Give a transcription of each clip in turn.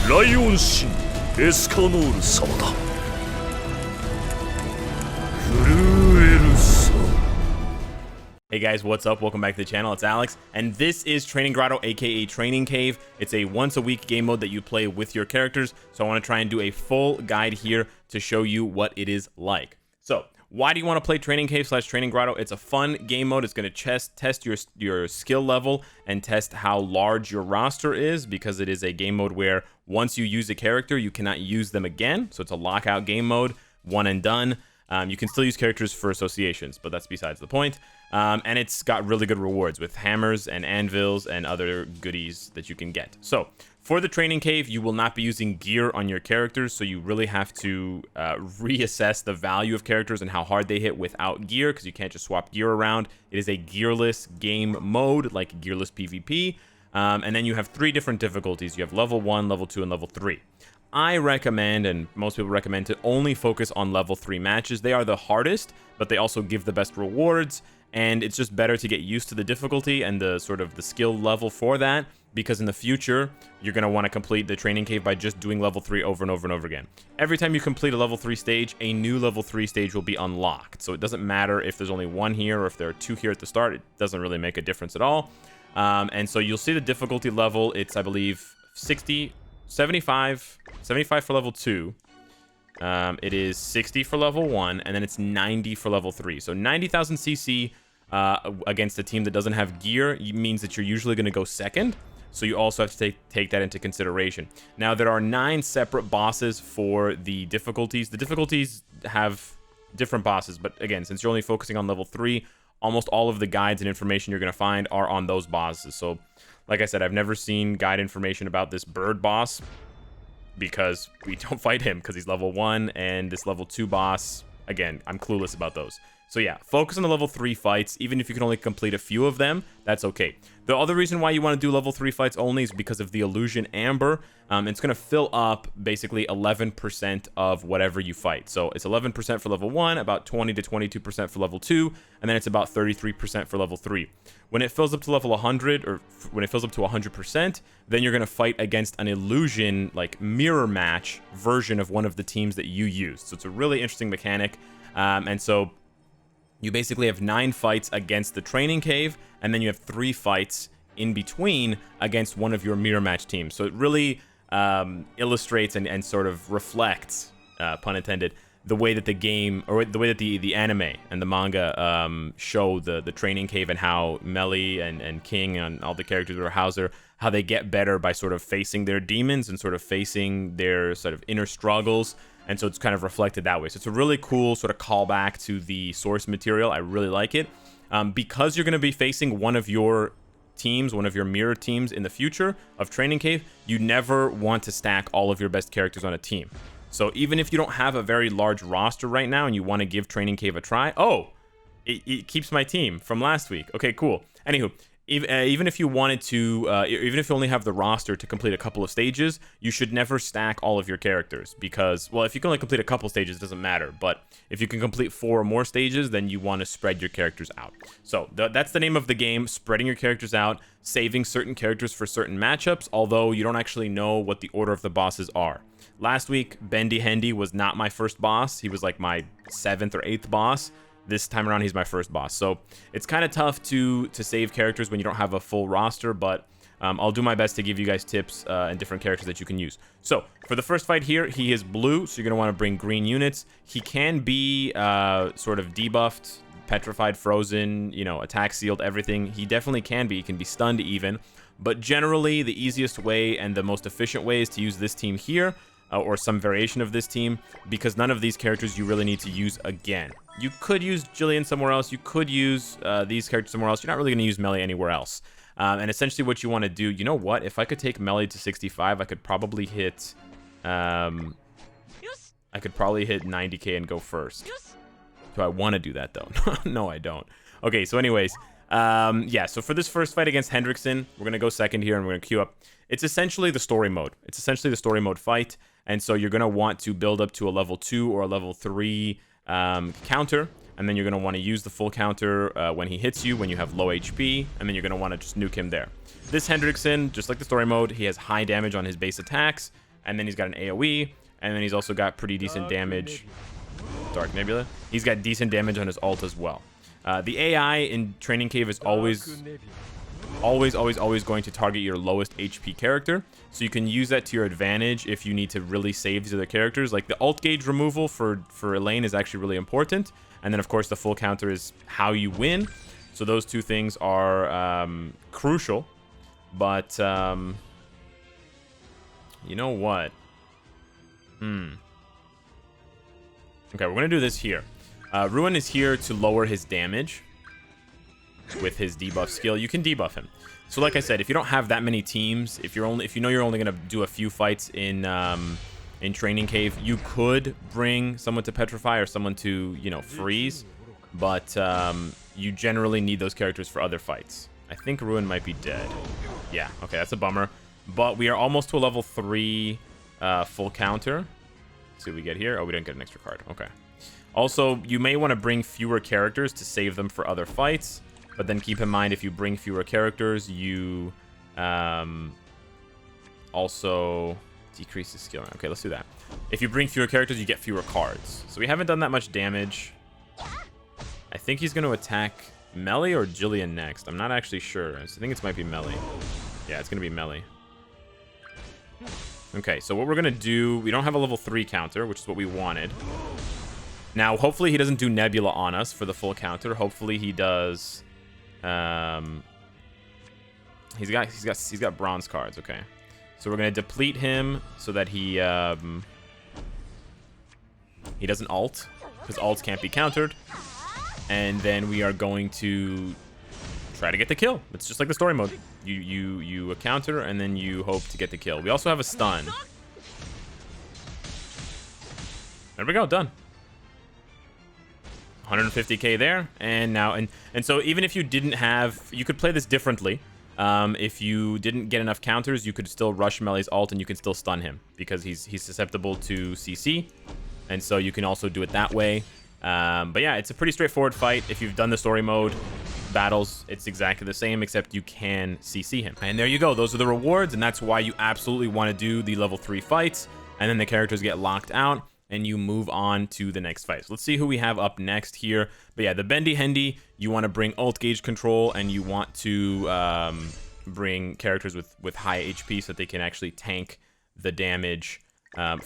ライオン神エスカノール様だ。震えるさ。 Hey guys, what's up? Welcome back to the channel. It's Alex, and this is Training Grotto, aka Training Cave. It's a once-a-week game mode that you play with your characters, so I want to try and do a full guide here to show you what it is like. So, why do you want to play Training Cave / Training Grotto? It's a fun game mode. It's going to test your skill level and test how large your roster is, because it is a game mode where once you use a character, you cannot use them again. So it's a lockout game mode, one and done. You can still use characters for associations, but that's besides the point. And it's got really good rewards with hammers and anvils and other goodies that you can get. So for the training cave, you will not be using gear on your characters, so you really have to reassess the value of characters and how hard they hit without gear, because you can't just swap gear around. It is a gearless game mode, like gearless PvP. And then you have 3 different difficulties. You have level 1, level 2, and level 3. I recommend, and most people recommend, to only focus on level 3 matches. They are the hardest, but they also give the best rewards, and it's just better to get used to the difficulty and the sort of the skill level for that, because in the future, you're going to want to complete the training cave by just doing level 3 over and over and over again. Every time you complete a level 3 stage, a new level 3 stage will be unlocked. So it doesn't matter if there's only 1 here or if there are 2 here at the start. It doesn't really make a difference at all. And so you'll see the difficulty level. It's, I believe, 75 for level 2. It is 60 for level 1, and then it's 90 for level 3. So 90,000 CC against a team that doesn't have gear means that you're usually going to go second. So you also have to take that into consideration. Now, there are 9 separate bosses for the difficulties. The difficulties have different bosses, but again, since you're only focusing on level 3, almost all of the guides and information you're going to find are on those bosses. So, like I said, I've never seen guide information about this bird boss, because we don't fight him because he's level 1, and this level 2 boss, again, I'm clueless about those. So yeah, focus on the level 3 fights. Even if you can only complete a few of them, that's okay. The other reason why you want to do level 3 fights only is because of the illusion amber. It's going to fill up basically 11% of whatever you fight. So it's 11% for level 1, about 20 to 22% for level 2, and then it's about 33% for level 3. When it fills up to level 100, or when it fills up to 100%, then you're going to fight against an illusion, like mirror match version of one of the teams that you used. So it's a really interesting mechanic. And so you basically have 9 fights against the training cave, and then you have 3 fights in between against one of your mirror match teams. So it really illustrates and sort of reflects, pun intended, the way that the game, or the way that the anime and the manga show the training cave, and how Melly and King and all the characters, or Hauser, how they get better by sort of facing their demons and sort of facing their sort of inner struggles. And so it's kind of reflected that way. So it's a really cool sort of callback to the source material. I really like it. Because you're going to be facing one of your teams, one of your mirror teams in the future of Training Cave, you never want to stack all of your best characters on a team. So even if you don't have a very large roster right now and you want to give Training Cave a try, it keeps my team from last week. Okay, cool. Anywho, even if you wanted to, even if you only have the roster to complete a couple of stages, you should never stack all of your characters, because, well, if you can only complete a couple stages, it doesn't matter. But if you can complete 4 or more stages, then you want to spread your characters out. So that's the name of the game, spreading your characters out, saving certain characters for certain matchups, although you don't actually know what the order of the bosses are. Last week, Bendy Hendy was not my first boss. He was like my 7th or 8th boss. This time around, he's my first boss. So it's kind of tough to save characters when you don't have a full roster, but I'll do my best to give you guys tips and different characters that you can use. So for the first fight here, he is blue, so you're going to want to bring green units. He can be sort of debuffed, petrified, frozen, you know, attack sealed, everything. He definitely can be. He can be stunned even. But generally, the easiest way and the most efficient way is to use this team here, or some variation of this team, because none of these characters you really need to use again. You could use Jillian somewhere else. You could use these characters somewhere else. You're not really going to use Melly anywhere else. And essentially what you want to do, you know what? If I could take Melly to 65, I could probably hit... I could probably hit 90k and go first. Do I want to do that, though? No, I don't. Okay, so anyways... yeah, so for this first fight against Hendrickson, we're going to go second here, and we're going to queue up. It's essentially the story mode. It's essentially the story mode fight. And so you're going to want to build up to a level 2 or a level 3 counter. And then you're going to want to use the full counter when he hits you, when you have low HP. And then you're going to want to just nuke him there. This Hendrickson, just like the story mode, he has high damage on his base attacks. and then he's got an AoE, and then he's also got pretty decent damage. Dark Nebula. He's got decent damage on his ult as well. The AI in Training Cave is always going to target your lowest HP character, so you can use that to your advantage if you need to really save these other characters. Like the ult gauge removal for Elaine is actually really important, and then of course the full counter is how you win. So those two things are crucial. But you know what? Okay, we're gonna do this here. Ruin is here to lower his damage with his debuff skill. You can debuff him. So like I said, if you don't have that many teams, if you know you're only gonna do a few fights in Training Cave, you could bring someone to petrify or someone to, you know, freeze, but you generally need those characters for other fights. I think Ruin might be dead. Yeah, okay, that's a bummer. But we are almost to a level 3 full counter. Let's see what we get here. Oh, we didn't get an extra card. Okay. Also, you may want to bring fewer characters to save them for other fights. But then keep in mind, if you bring fewer characters, you also decrease the skill round. Okay, let's do that. If you bring fewer characters, you get fewer cards. So we haven't done that much damage. I think he's going to attack Melee or Jillian next. I'm not actually sure. I think it might be Melee. Yeah, it's going to be Melee. Okay, so what we're going to do... We don't have a level 3 counter, which is what we wanted. Now, hopefully he doesn't do Nebula on us for the full counter. Hopefully he does... He's got bronze cards. Okay, so we're going to deplete him so that he doesn't ult, because ults can't be countered. And then we are going to try to get the kill. It's just like the story mode. You counter, and then you hope to get the kill. We also have a stun. There we go, done. 150k there, and now, and so even if you didn't have, you could play this differently. If you didn't get enough counters, you could still rush Melee's ult, and you can still stun him because he's susceptible to CC, and so you can also do it that way. But yeah, it's a pretty straightforward fight. If you've done the story mode battles, it's exactly the same, except you can CC him. And there you go. Those are the rewards, and that's why you absolutely want to do the level 3 fights, and then the characters get locked out, and you move on to the next fight. So let's see who we have up next here. But yeah, the Bendy Hendy, you want to bring ult gauge control, and you want to bring characters with high HP so that they can actually tank the damage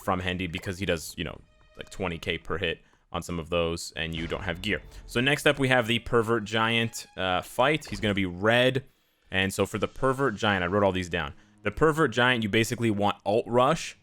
from Hendy, because he does, you know, like 20k per hit on some of those, and you don't have gear. So next up, we have the Pervert Giant fight. He's going to be red. And so for the Pervert Giant, I wrote all these down. The Pervert Giant, you basically want ult rush,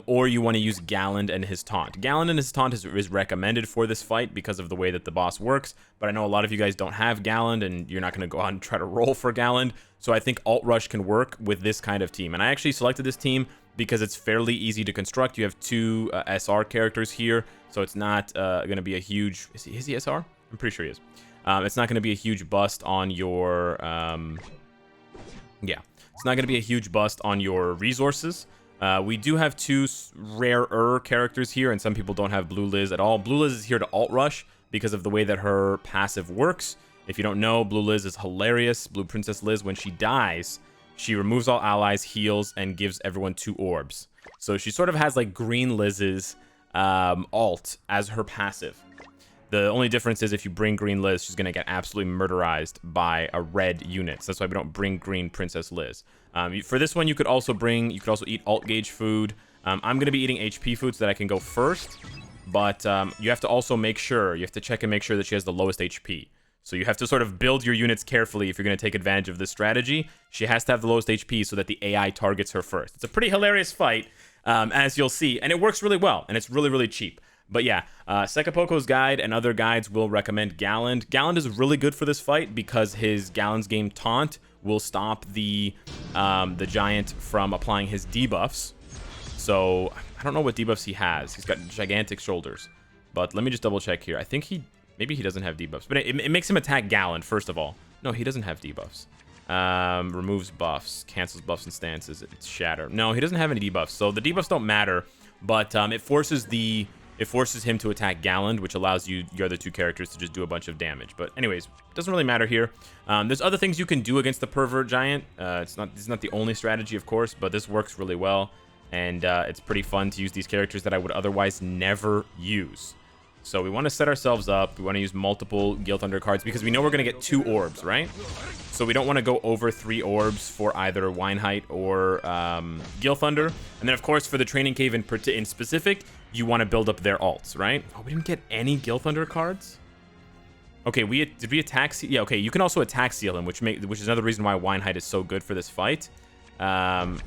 or you want to use Galland and his taunt. Galland and his taunt is recommended for this fight because of the way that the boss works, but I know a lot of you guys don't have Galland, and you're not going to go out and try to roll for Galland. So I think ult rush can work with this kind of team. And I actually selected this team because it's fairly easy to construct. You have 2 SR characters here, so it's not going to be a huge... Is he SR? I'm pretty sure he is. It's not going to be a huge bust on your... Yeah, it's not going to be a huge bust on your resources. We do have 2 rarer characters here, and some people don't have Blue Liz at all. Blue Liz is here to ult rush because of the way that her passive works. If you don't know, Blue Liz is hilarious. Blue Princess Liz, when she dies, she removes all allies, heals, and gives everyone 2 orbs. So she sort of has like Green Liz's ult as her passive. The only difference is if you bring Green Liz, she's going to get absolutely murderized by a red unit. So that's why we don't bring Green Princess Liz. For this one, you could also eat ult gauge food. I'm going to be eating HP food so that I can go first. But you have to also make sure, you have to check and make sure that she has the lowest HP. So you have to sort of build your units carefully if you're going to take advantage of this strategy. She has to have the lowest HP so that the AI targets her first. It's a pretty hilarious fight, as you'll see. And it works really well, and it's really, really cheap. But yeah, Sekapoko's guide and other guides will recommend Galland. Galland is really good for this fight because his Galland's game taunt will stop the giant from applying his debuffs. So I don't know what debuffs he has. He's got gigantic shoulders. But let me just double check here. I think maybe he doesn't have debuffs. But it makes him attack Galland, first of all. No, he doesn't have debuffs. Removes buffs, cancels buffs and stances. It's shatter. No, he doesn't have any debuffs. So the debuffs don't matter. But it forces him to attack Galland, which allows your other 2 characters to just do a bunch of damage. But anyways, it doesn't really matter here. There's other things you can do against the Pervert Giant. It's not the only strategy, of course, but this works really well. And it's pretty fun to use these characters that I would otherwise never use. So we want to set ourselves up. We want to use multiple Gil Thunder cards because we know we're going to get 2 orbs, right? So we don't want to go over 3 orbs for either Weinheit or Gil Thunder. And then, of course, for the Training Cave in specific, you want to build up their alts, right? Oh, we didn't get any Gil Thunder cards? Okay, did we attack seal? Yeah, okay, you can also attack seal him, which is another reason why Weinheit is so good for this fight.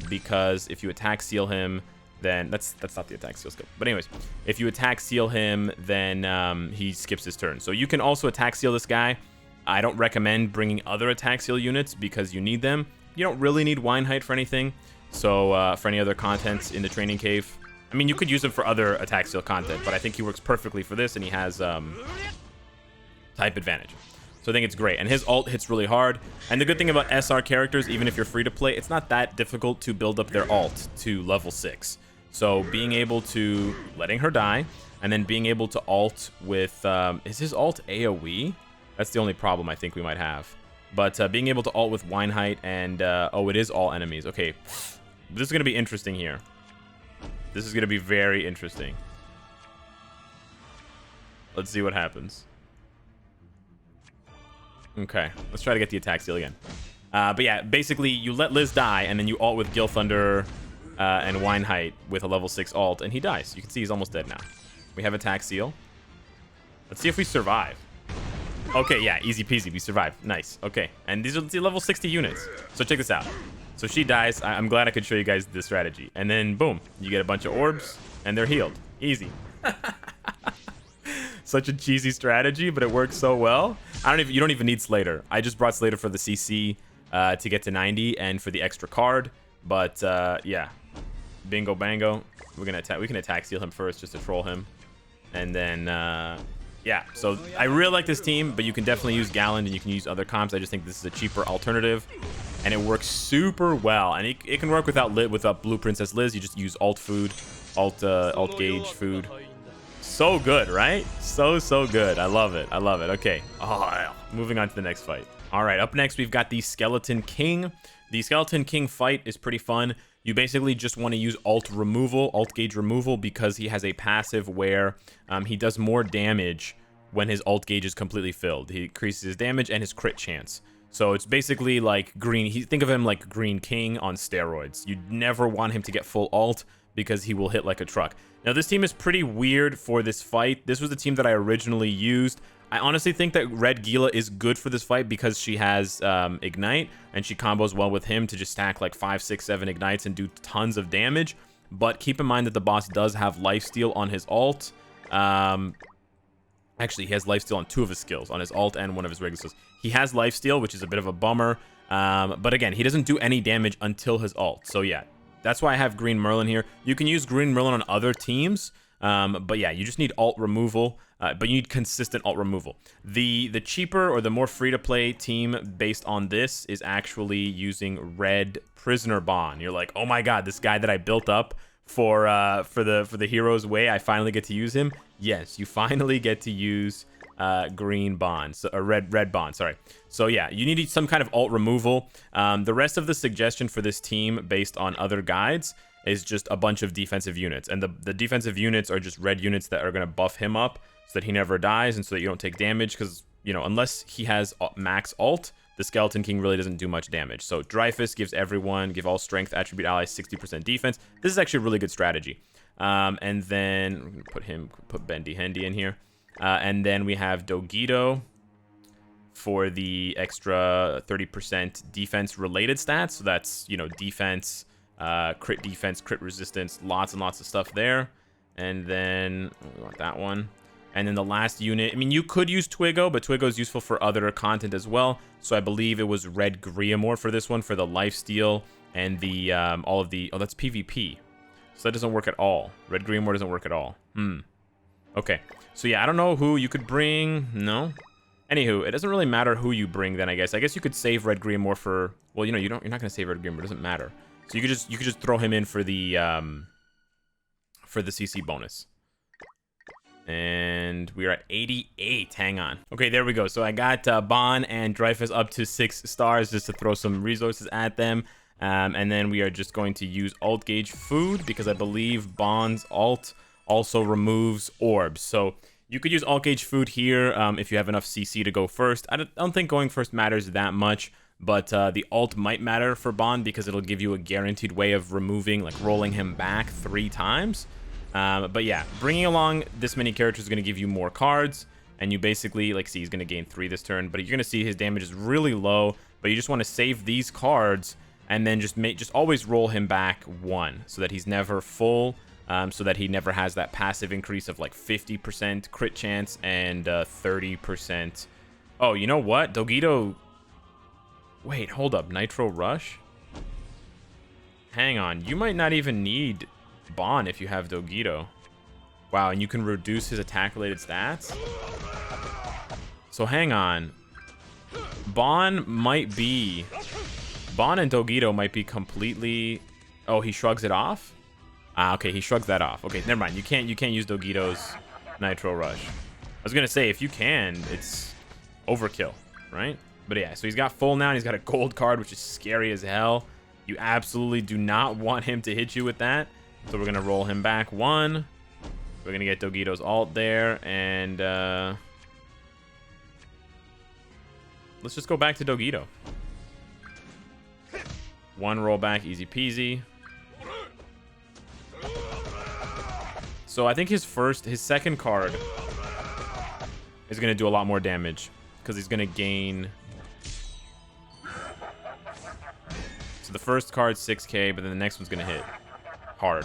Because if you attack seal him, then that's not the attack seal skill. But anyways, if you attack seal him, then he skips his turn. So you can also attack seal this guy. I don't recommend bringing other attack seal units because you need them. You don't really need Weinheit for anything. So for any other contents in the Training Cave, I mean, you could use him for other attack seal content, but I think he works perfectly for this, and he has type advantage. So I think it's great. And his ult hits really hard. And the good thing about SR characters, even if you're free to play, it's not that difficult to build up their ult to level 6. So being able to letting her die, and then being able to ult with is his ult AoE? That's the only problem I think we might have. But being able to ult with Weinheit and oh, it is all enemies. Okay, this is gonna be interesting here. This is gonna be very interesting. Let's see what happens. Okay, let's try to get the attack seal again. But yeah, basically you let Liz die, and then you ult with Gil Thunder and Weinheit with a level 6 ult, and he dies. You can see he's almost dead now. We have attack seal. Let's see if we survive. Okay, yeah, easy peasy. We survived. Nice. Okay, and these are the level 60 units. So check this out. So she dies. I'm glad I could show you guys the strategy. And then boom, you get a bunch of orbs, and they're healed. Easy. Such a cheesy strategy, but it works so well. You don't even need Slater. I just brought Slater for the CC to get to 90 and for the extra card. But yeah, bingo bango. We can attack seal him first just to troll him, and then yeah. So I really like this team, but you can definitely use Galland and you can use other comps. I just think this is a cheaper alternative, and it works super well. And it can work without Blue Princess Liz. You just use alt food, alt gauge food. So good, right? So good. I love it. I love it. Okay. Oh, moving on to the next fight. All right, up next we've got the Skeleton King. The Skeleton King fight is pretty fun. You basically just want to use alt gauge removal, because he has a passive where he does more damage when his alt gauge is completely filled. He increases his damage and his crit chance. So it's basically like green. Think of him like Green King on steroids. You never want him to get full alt because he will hit like a truck. Now this team is pretty weird for this fight. This was the team that I originally used. I honestly think that Red Gila is good for this fight because she has Ignite, and she combos well with him to just stack like 5, 6, 7 Ignites and do tons of damage. But keep in mind that the boss does have lifesteal on his ult. Actually, he has lifesteal on 2 of his skills, on his ult and 1 of his regular skills. He has lifesteal, which is a bit of a bummer. But again, he doesn't do any damage until his ult. So yeah, that's why I have Green Merlin here. You can use Green Merlin on other teams. But yeah, you just need alt removal, but you need consistent alt removal. The cheaper or the more free-to-play team based on this is actually using Red Prisoner Bond. You're like, oh my god, this guy that I built up for the hero's way, I finally get to use him. Yes, you finally get to use green bond, so a red bond, sorry. So yeah, you need some kind of alt removal. The rest of the suggestion for this team based on other guides is just a bunch of defensive units, and the defensive units are just red units that are going to buff him up so that he never dies and so that you don't take damage, because you know, unless he has max alt, the Skeleton King really doesn't do much damage. So Dreyfus give all strength attribute allies 60% defense. This is actually a really good strategy. And then we're gonna put Bendy Hendy in here. And then we have Dogito for the extra 30% defense related stats. So that's, you know, defense, crit resistance, lots and lots of stuff there. And then we want that one. And then the last unit, I mean, you could use Twiggo, but Twiggo is useful for other content as well. So I believe it was Red Griamore for this one, for the lifesteal and the all of the, oh, that's PvP. So that doesn't work at all. Red Griamore doesn't work at all. Okay. So yeah, I don't know who you could bring. No. Anywho, it doesn't really matter who you bring then, I guess. I guess you could save Red Griamore for, well, you know, you're not going to save Red Griamore. It doesn't matter. So you could just throw him in for the CC bonus. And we're at 88. Hang on. Okay, there we go. So I got Bon and Dreyfus up to 6 stars just to throw some resources at them. And then we are just going to use alt gauge food because I believe Bond's alt also removes orbs. So you could use alt gauge food here if you have enough CC to go first. I don't think going first matters that much, but the alt might matter for Bond because it'll give you a guaranteed way of removing, like rolling him back 3 times. But yeah, bringing along this many characters is going to give you more cards, and you basically, like, see, he's going to gain 3 this turn, but you're going to see his damage is really low, but you just want to save these cards and then just always roll him back 1 so that he's never full, so that he never has that passive increase of like 50% crit chance and 30%. Oh, you know what? Dogito. Wait, hold up. Nitro Rush? Hang on. You might not even need Bond if you have Dogito. Wow, and you can reduce his attack-related stats? So hang on. Bond and Dogito might be completely... Oh, he shrugs it off? Ah, okay, he shrugs that off. Okay, never mind. You can't use Dogito's Nitro Rush. I was gonna say, if you can, it's overkill, right? But yeah, so he's got full now, and he's got a gold card, which is scary as hell. You absolutely do not want him to hit you with that. So we're gonna roll him back 1. We're gonna get Dogito's alt there, and let's just go back to Dogito. 1 roll back, easy peasy. So I think his second card is gonna do a lot more damage because he's gonna gain. So the first card's 6k, but then the next one's gonna hit hard.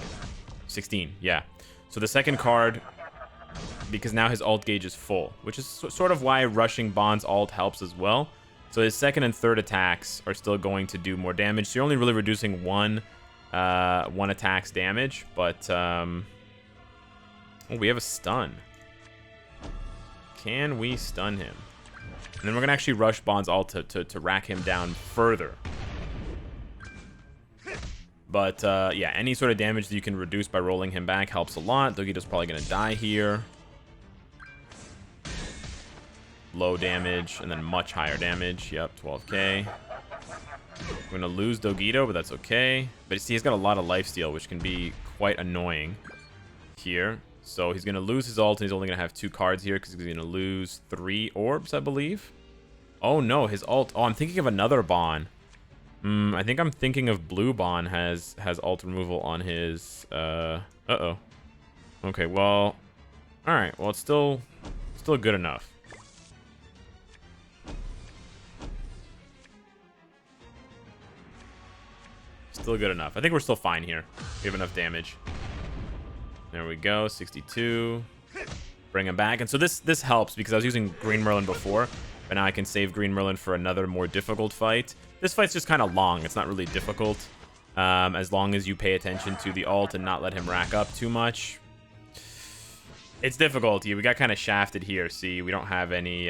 16, yeah. So the second card, because now his alt gauge is full, which is sort of why rushing Bond's alt helps as well. So his second and third attacks are still going to do more damage. So you're only really reducing one attack's damage, but oh, we have a stun. Can we stun him? And then we're gonna actually rush Bond's alt to rack him down further. But yeah, any sort of damage that you can reduce by rolling him back helps a lot. Dogito's probably gonna die here. Low damage, and then much higher damage. Yep, 12k. We're gonna lose Dogito, but that's okay. But you see, he's got a lot of lifesteal, which can be quite annoying here. So he's gonna lose his ult, and he's only gonna have 2 cards here because he's gonna lose 3 orbs, I believe. Oh no, his ult. Oh, I'm thinking of another Bond. I think I'm thinking of blue Bond has ult removal on his. Uh-oh. Okay, well, all right. Well, it's still good enough. Still good enough. I think we're still fine here. We have enough damage. There we go. 62. Bring him back. And so this helps because I was using Green Merlin before, but now I can save Green Merlin for another more difficult fight. This fight's just kind of long. It's not really difficult. As long as you pay attention to the ult and not let him rack up too much. It's difficulty. We got kind of shafted here. See, we don't have any...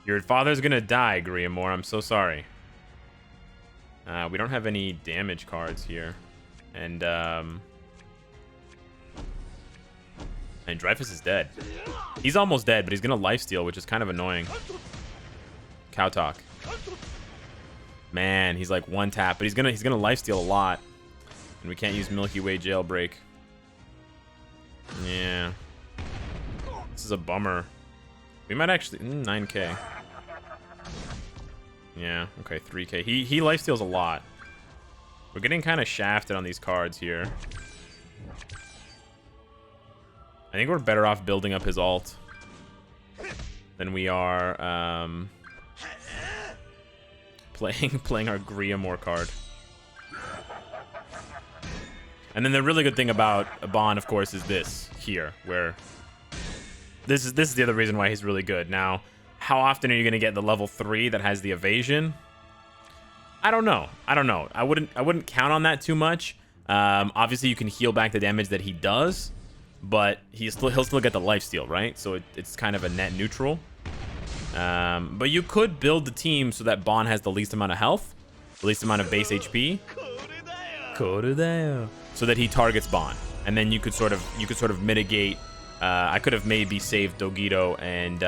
Your father's gonna die, Griamore. I'm so sorry. We don't have any damage cards here. And Dreyfus is dead. He's almost dead, but he's gonna lifesteal, which is kind of annoying. Cow talk. Man, he's like 1 tap, but he's gonna lifesteal a lot. And we can't use Milky Way Jailbreak. Yeah. This is a bummer. We might actually 9k. Yeah, okay, 3k. He lifesteals a lot. We're getting kind of shafted on these cards here. I think we're better off building up his ult than we are playing our Griamore card. And then the really good thing about a Bond, of course, is this here, where this is the other reason why he's really good. Now, how often are you going to get the level 3 that has the evasion? I don't know. I wouldn't count on that too much. Obviously, you can heal back the damage that he does, but he'll still get the lifesteal, right? So it's kind of a net neutral. But you could build the team so that Bond has the least amount of health, the least amount of base HP, so that he targets Bond, and then you could sort of mitigate. I could have maybe saved Dogito and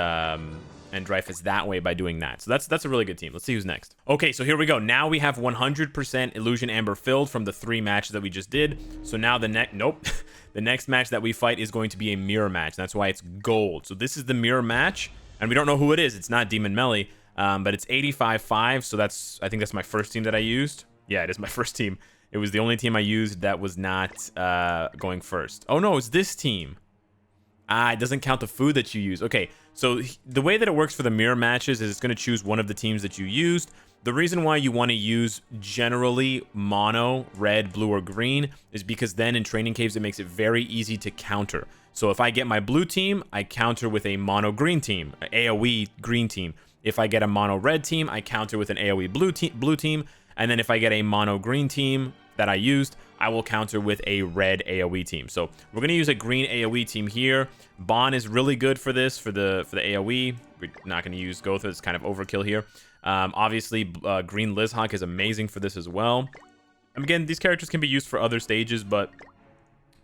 and Dreyfus that way by doing that. So that's a really good team. Let's see who's next. Okay, so here we go. Now we have 100% Illusion Amber filled from the 3 matches that we just did. So now the next, nope. The next match that we fight is going to be a mirror match. That's why it's gold. So this is the mirror match, and we don't know who it is. It's not Demon Melly, but it's 85-5. So I think that's my first team that I used. Yeah, it is my first team. It was the only team I used that was not going first. Oh no, it's this team. It doesn't count the food that you use. Okay, so the way that it works for the mirror matches is it's going to choose one of the teams that you used. The reason why you want to use generally mono, red, blue, or green is because then in training caves, it makes it very easy to counter. So if I get my blue team, I counter with a mono green team, AoE green team. If I get a mono red team, I counter with an AoE blue team. And then if I get a mono green team that I used, I will counter with a red AoE team. So we're going to use a green AoE team here. Bon is really good for this, for the AoE. We're not going to use Gotha. It's kind of overkill here. Obviously, green Lizhawk is amazing for this as well. And again, these characters can be used for other stages, but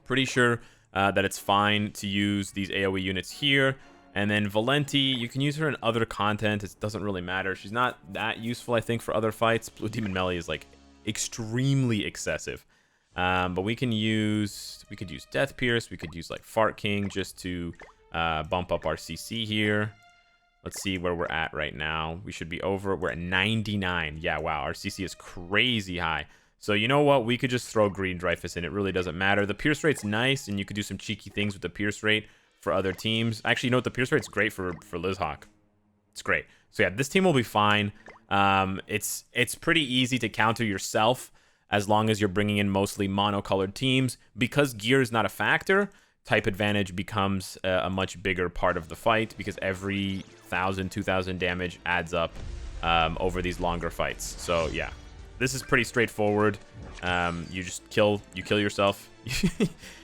pretty sure that it's fine to use these AoE units here. And then Valenti, you can use her in other content. It doesn't really matter. She's not that useful, I think, for other fights. Blue Demon Melly is like extremely excessive. But we could use Death Pierce. We could use like Fart King just to bump up our CC here. Let's see where we're at right now. We should be over. We're at 99. Yeah, wow. Our CC is crazy high. So you know what? We could just throw green Dreyfus in. It really doesn't matter. The Pierce rate's nice, and you could do some cheeky things with the Pierce rate for other teams. Actually, you know what? The Pierce rate's great for Lizhawk. It's great. So yeah, this team will be fine. It's pretty easy to counter yourself as long as you're bringing in mostly monocolored teams. Because gear is not a factor, type advantage becomes a much bigger part of the fight, because every 1,000, 2,000 damage adds up over these longer fights. So yeah, this is pretty straightforward. You just kill yourself.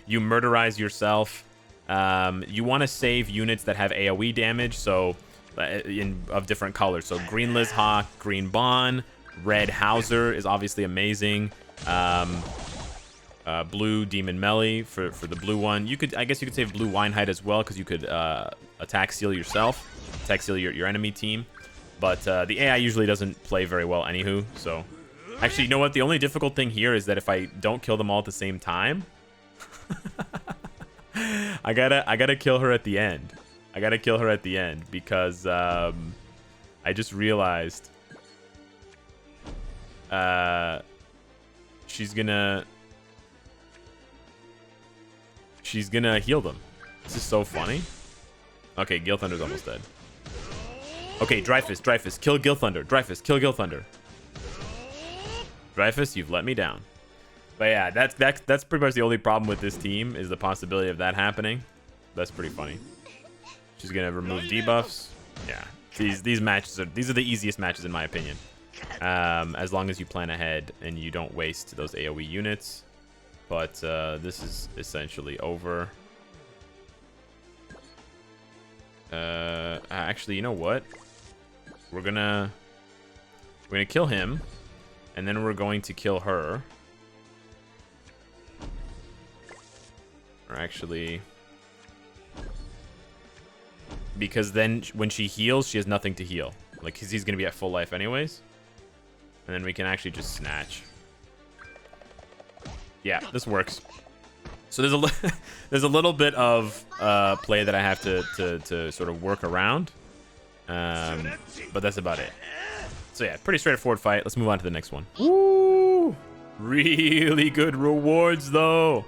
You murderize yourself. You want to save units that have AoE damage, so of different colors. So green Lizhawk, green Bon, red Hauser is obviously amazing. Blue Demon Melly for the blue one. I guess you could save blue Winehide as well, because you could attack seal yourself, attack seal your enemy team. But the AI usually doesn't play very well anywho. So actually, you know what? The only difficult thing here is that if I don't kill them all at the same time, I gotta kill her at the end. I gotta kill her at the end because I just realized she's gonna heal them. This is so funny. Okay, Gil Thunder's almost dead. Okay, Dreyfus, kill Gil Thunder. Dreyfus, kill Gil Thunder. Dreyfus, you've let me down. But yeah, that's pretty much the only problem with this team, is the possibility of that happening. That's pretty funny. She's gonna remove debuffs. Yeah, these matches are the easiest matches in my opinion. As long as you plan ahead and you don't waste those AoE units. But this is essentially over. Actually, you know what? We're gonna kill him, and then we're going to kill her. Or actually, because then when she heals, she has nothing to heal. Like, cause he's gonna be at full life anyways. And then we can actually just snatch. Yeah, this works. So there's a little bit of play that I have to sort of work around, but that's about it. So yeah, pretty straightforward fight. Let's move on to the next one. Woo! Really good rewards though.